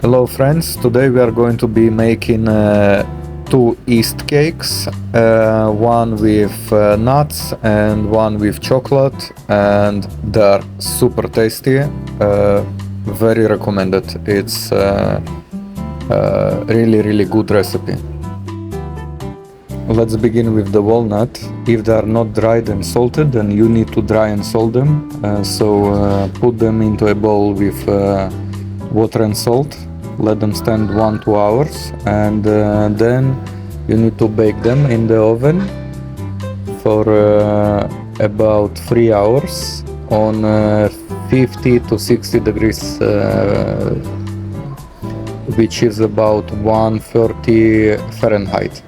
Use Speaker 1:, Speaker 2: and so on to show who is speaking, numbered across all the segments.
Speaker 1: Hello friends, today we are going to be making two yeast cakes, one with nuts and one with chocolate, and they're super tasty, very recommended. It's really good recipe. Let's begin with the walnut. If they are not dried and salted, then you need to dry and salt them. So put them into a bowl with water and salt. Let them stand 1-2 hours, and then you need to bake them in the oven for about 3 hours on 50 to 60 degrees, which is about 130 Fahrenheit.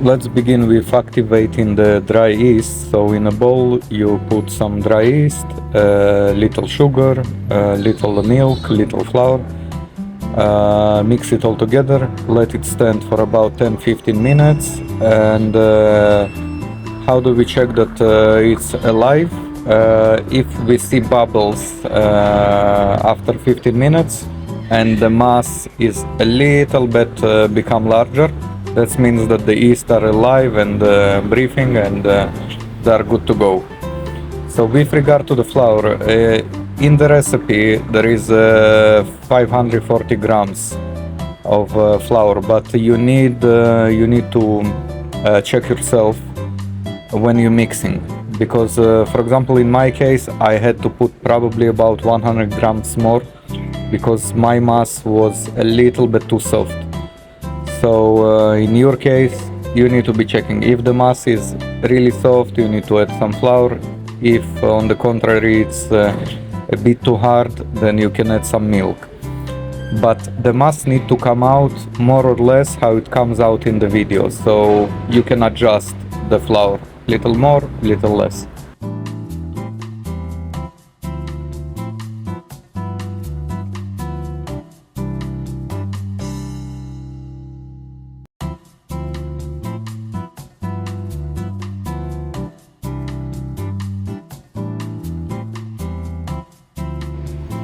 Speaker 1: Let's begin with activating the dry yeast. So in a bowl you put some dry yeast, little sugar, little milk, little flour, mix it all together, let it stand for about 10-15 minutes. And how do we check that it's alive? If we see bubbles after 15 minutes and the mass is a little bit become larger, that means that the yeast are alive and breathing, and they are good to go. So with regard to the flour, in the recipe there is 540 grams of flour, but you need to check yourself when you're mixing, because for example in my case I had to put probably about 100 grams more because my mass was a little bit too soft. So in your case you need to be checking. If the mass is really soft, you need to add some flour. If on the contrary it's a bit too hard, then you can add some milk. But the mass need to come out more or less how it comes out in the video, so you can adjust the flour, little more, little less.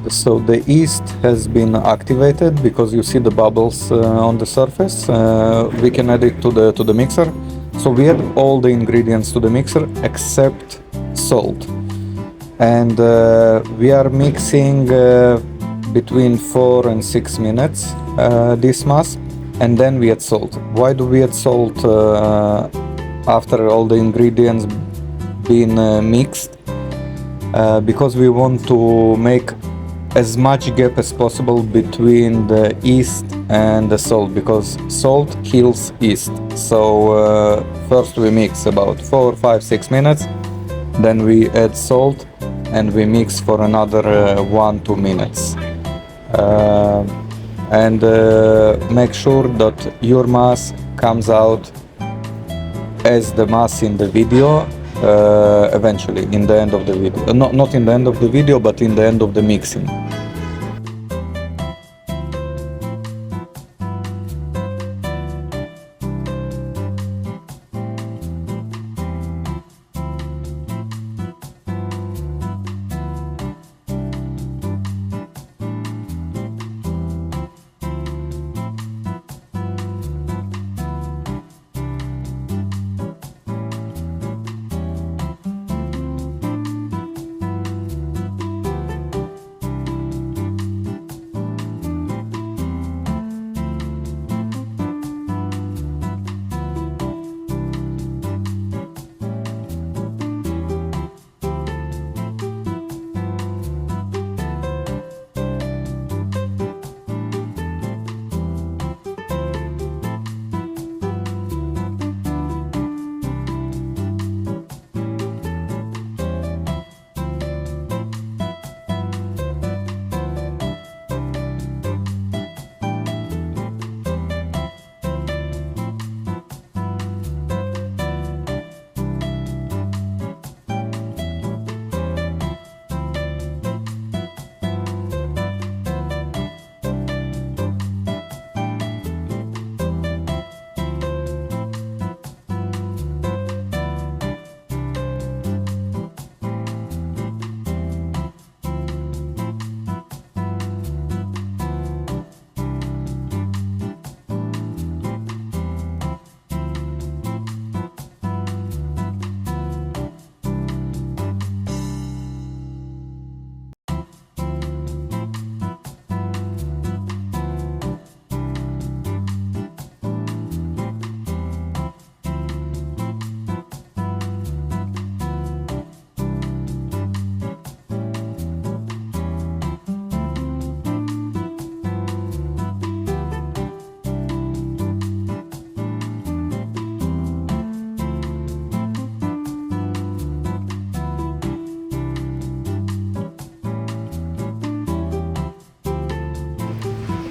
Speaker 1: So the yeast has been activated because you see the bubbles on the surface. We can add it to the mixer. So we add all the ingredients to the mixer except salt, and we are mixing between 4 and 6 minutes this mass, and then we add salt. Why do we add salt after all the ingredients been mixed? Because we want to make as much gap as possible between the yeast and the salt, because salt kills yeast. So first we mix about 4, 5, 6 minutes, then we add salt and we mix for another 1-2 minutes. And make sure that your mass comes out as the mass in the video, eventually in the end of the video. Not in the end of the video, but in the end of the mixing.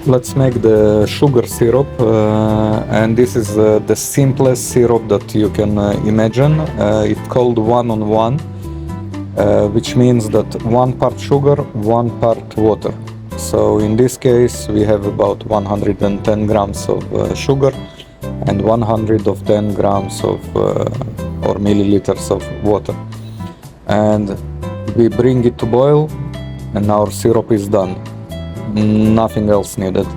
Speaker 1: Let's make the sugar syrup, and this is the simplest syrup that you can imagine. It's called 1-on-1, which means that 1 part sugar, 1 part water. So in this case we have about 110 grams of sugar and 110 grams of or milliliters of water, and we bring it to boil and our syrup is done. Nothing else needed.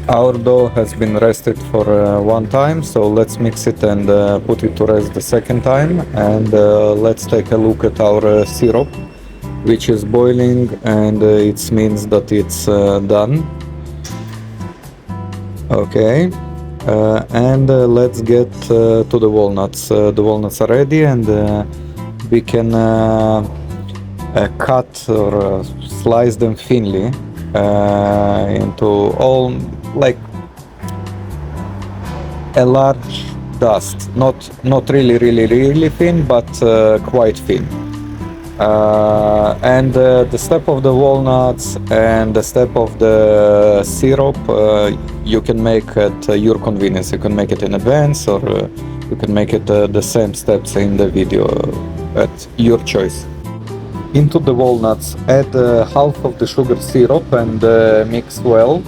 Speaker 1: Our dough has been rested for one time, so let's mix it and put it to rest the second time, and let's take a look at our syrup, which is boiling, and it means that it's done. Okay, and let's get to the walnuts. The walnuts are ready, and we can cut or slice them thinly into all, like a large dust, not really thin, but quite thin. And the step of the walnuts and the step of the syrup you can make at your convenience. You can make it in advance, or you can make it the same steps in the video at your choice. Into the walnuts add half of the sugar syrup and mix well.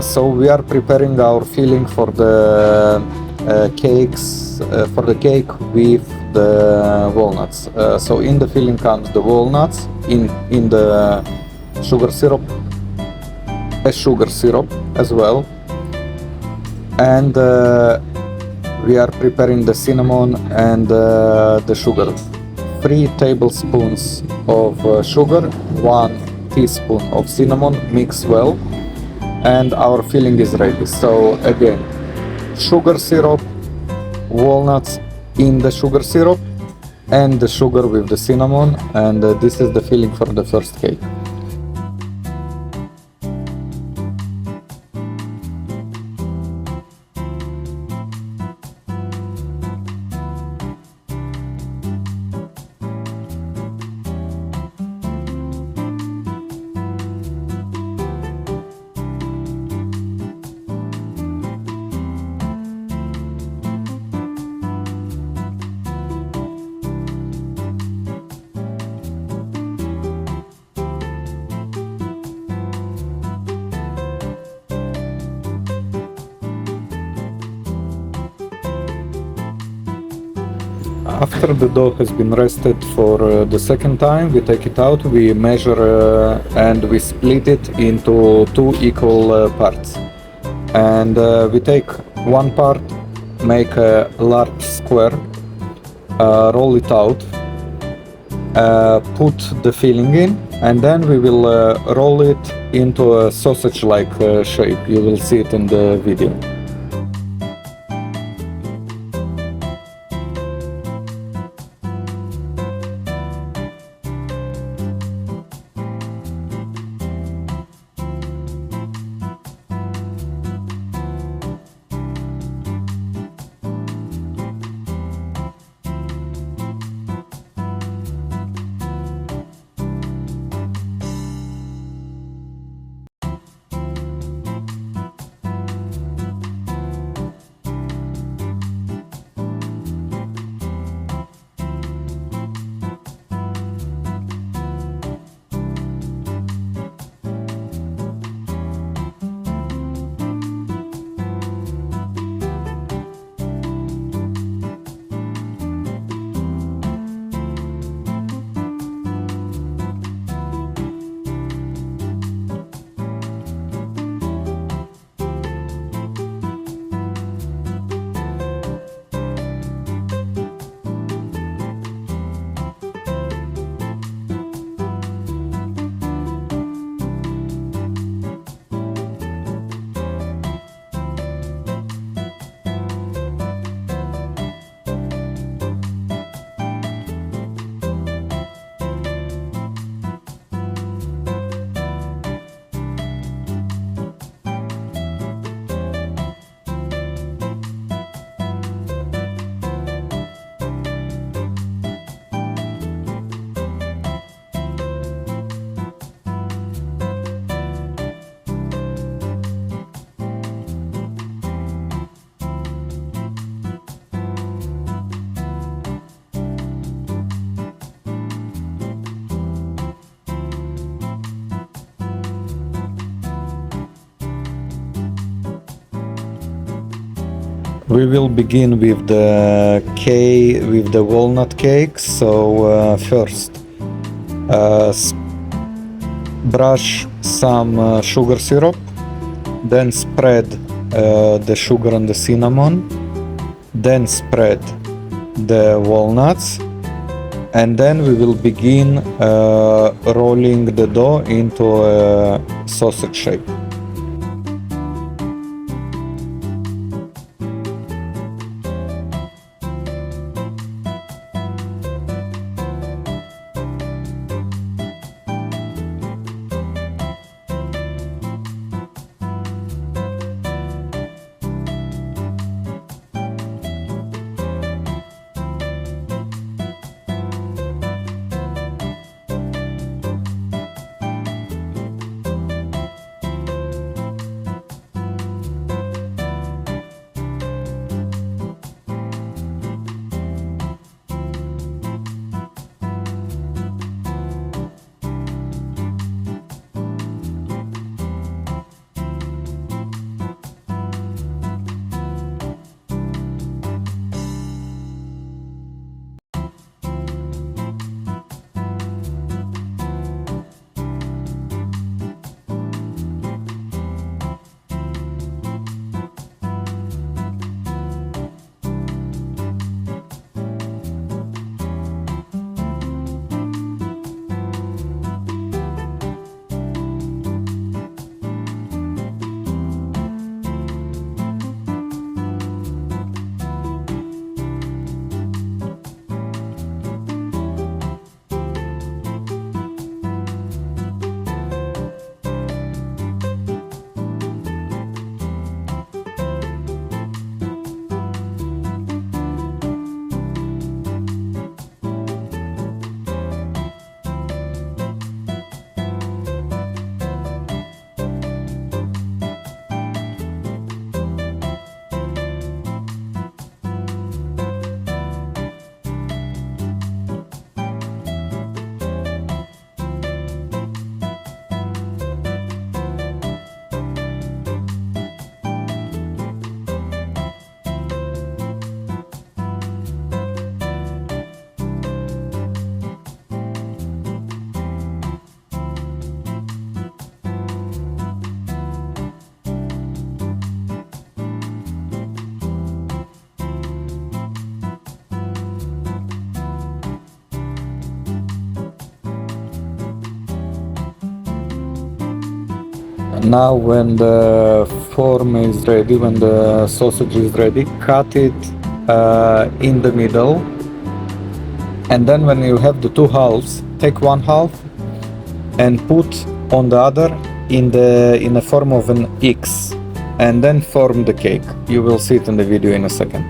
Speaker 1: So we are preparing our filling for the cakes, for the cake with the walnuts. So in the filling comes the walnuts, in the sugar syrup, a sugar syrup as well, and we are preparing the cinnamon and the sugar. 3 tablespoons of sugar, 1 teaspoon of cinnamon, mix well, and our filling is ready. So again, sugar syrup, walnuts in the sugar syrup, and the sugar with the cinnamon, and this is the filling for the first cake. After the dough has been rested for the second time, we take it out, we measure and we split it into 2 equal parts. And we take one part, make a large square, roll it out, put the filling in, and then we will roll it into a sausage-like shape. You will see it in the video. We will begin with the walnut cake. So first, brush some sugar syrup, then spread the sugar and the cinnamon, then spread the walnuts, and then we will begin rolling the dough into a sausage shape. Now when the form is ready, when the sausage is ready, cut it in the middle, and then when you have the two halves, take one half and put on the other in the form of an X, and then form the cake. You will see it in the video in a second.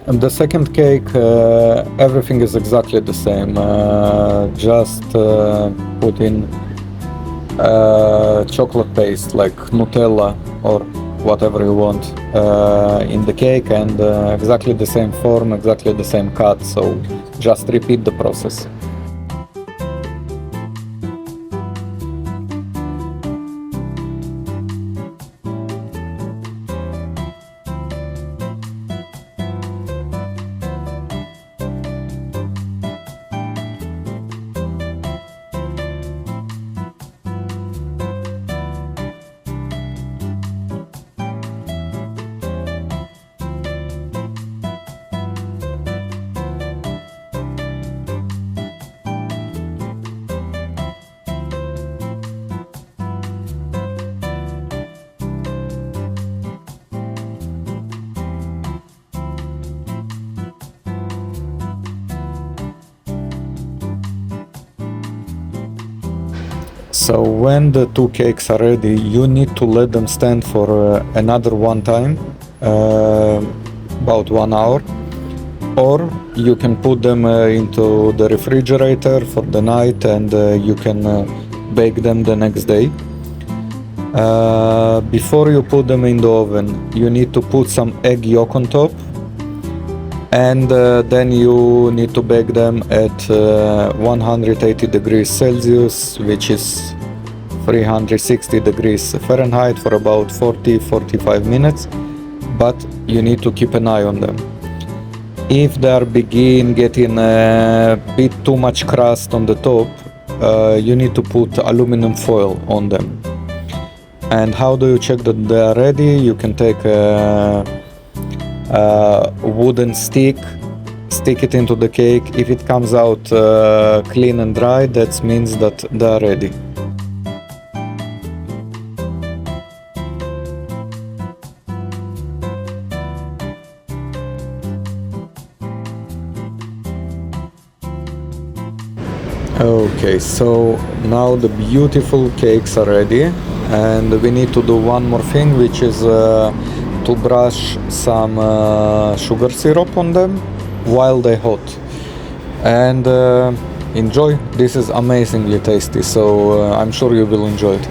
Speaker 1: And the second cake, everything is exactly the same. Just put in chocolate paste like Nutella or whatever you want in the cake, and exactly the same form, exactly the same cut. So just repeat the process. So when the two cakes are ready, you need to let them stand for another one time, about 1 hour, or you can put them into the refrigerator for the night, and you can bake them the next day. Before you put them in the oven, you need to put some egg yolk on top, and then you need to bake them at 180 degrees Celsius, which is 360 degrees Fahrenheit, for about 40-45 minutes, but you need to keep an eye on them. If they are begin getting a bit too much crust on the top, you need to put aluminum foil on them. And how do you check that they are ready? You can take a wooden stick, stick it into the cake. If it comes out clean and dry, that means that they are ready. Okay, so now the beautiful cakes are ready, and we need to do one more thing, which is to brush some sugar syrup on them while they're hot. And enjoy. This is amazingly tasty, so I'm sure you will enjoy it.